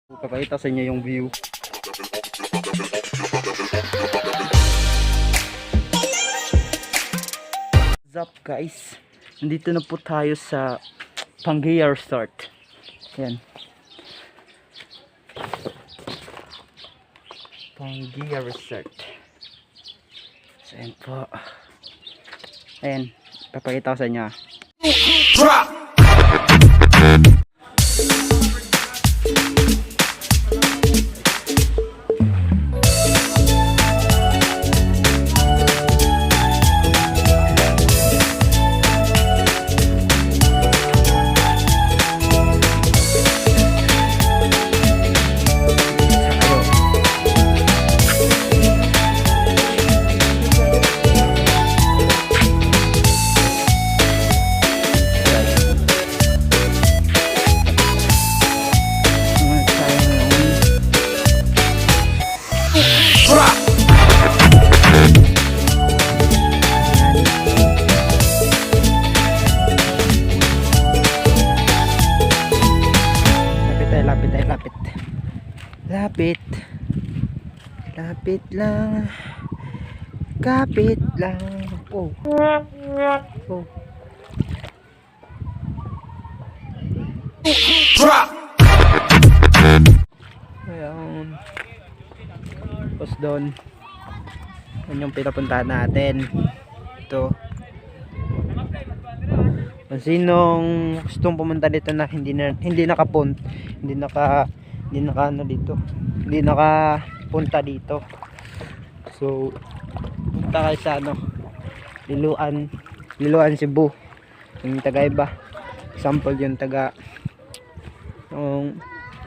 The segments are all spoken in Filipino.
Papakita sa inyo yung view. What's up guys? Nandito na po tayo sa Pangaea Resort. Yan. Pangaea Resort. So yan po. Ayan. Papakita ko sa inyo. Drop! Lapit lang. Kapit lang. Oh. Oh. Drop. Ayan. Tapos doon. Yan yung pinapuntahan natin. Ito. Kung sinong gustong pumunta dito na hindi nakapunta dito. So punta kayo sa Liloan Cebu. Yung taga iba. Example yung taga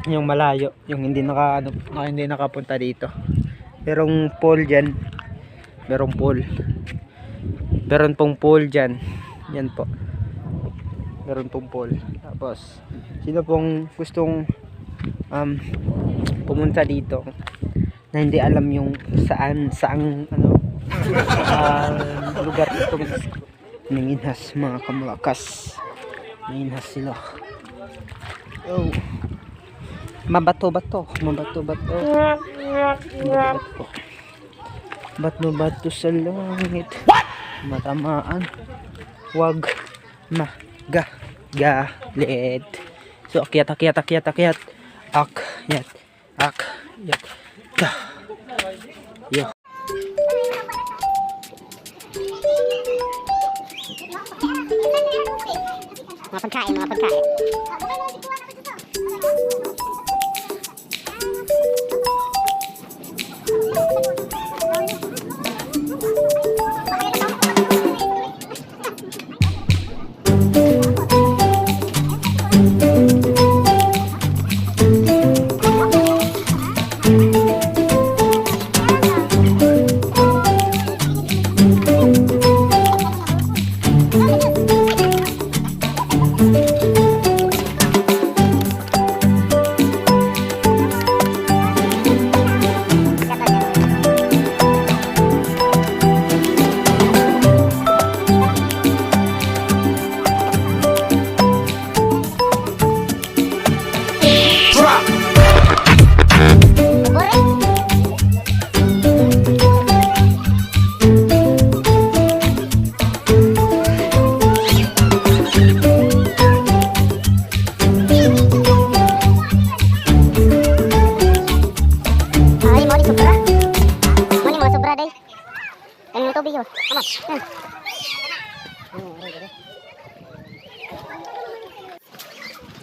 yung malayo, yung hindi nakapunta dito. Merong pool diyan. Meron pong pool diyan. Yan po. Meron pong pool. Tapos sino pong gustong pumunta dito na hindi alam yung saang lugar itong nanginhas mga kamalakas. Nanginhas sila. Oh. Mabato. Bato sa langit. Matamaan. Wag magalit. So akyat. Akyat. Yo. Mga pagkain.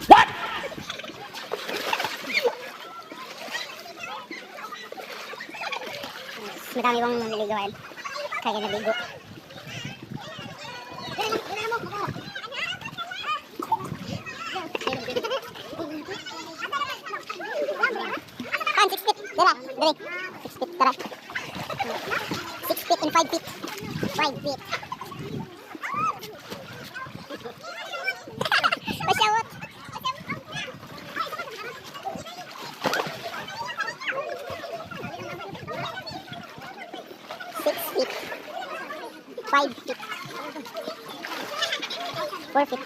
What? Madami bang naliligawan. Kaya naligo. Kan 6 feet. Dali. 6 feet. Tara. 6 feet and 5 feet. 5 feet. Pasyawat. 6 feet. 5 feet. 4 feet.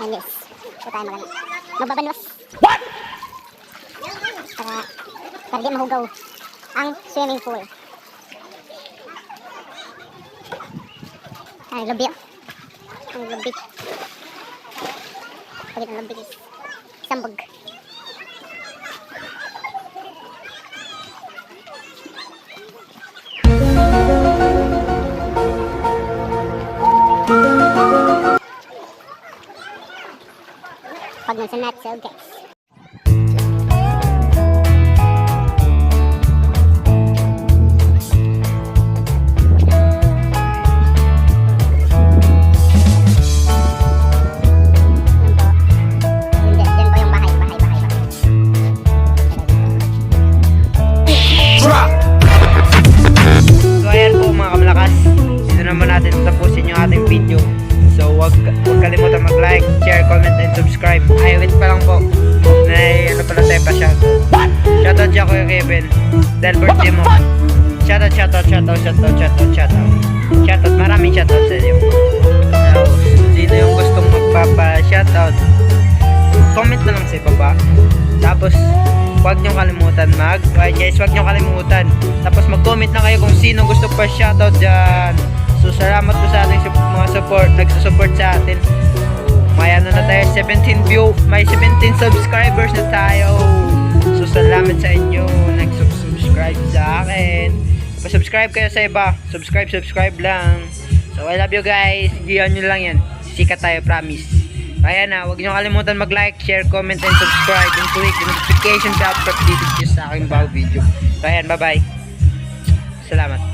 Ayan guys. Ito tayo magbabanos. What? Para di mahugaw ang swimming pool. Ay, labi. Ang labi. Pagit ang labi guys. Sambag. Pag nasa nutshell guys. So ayan po mga kamalakas, dito naman natin tapusin yung ating video. So wag kalimutan mag-like, share, comment, and subscribe. Ay, wait pa lang po. Ano pala tayo pa shoutout. Shoutout siya Kuya Kevin. Dahil birthday mo. Shoutout. Shoutout, maraming shoutout sa iyo. So, sino yung gustong magpapa-shoutout, comment na lang sa ibaba. Tapos, huwag nyo kalimutan huwag nyo kalimutan. Tapos mag-comment na kayo kung sino gusto pa shoutout dyan. So salamat po sa ating mga nagsusupport sa atin. May ano na tayo, 17 subscribers na tayo. So salamat sa inyo nag-subscribe sa akin. Pa-subscribe kayo sa iba. Subscribe lang. So I love you guys. Diyan nyo lang yan. Sikat tayo, promise. Kaya na, huwag nyo kalimutan mag-like, share, comment, and subscribe. And click the notification bell para updated kayo sa aking bagong video. Kaya bye-bye. Salamat.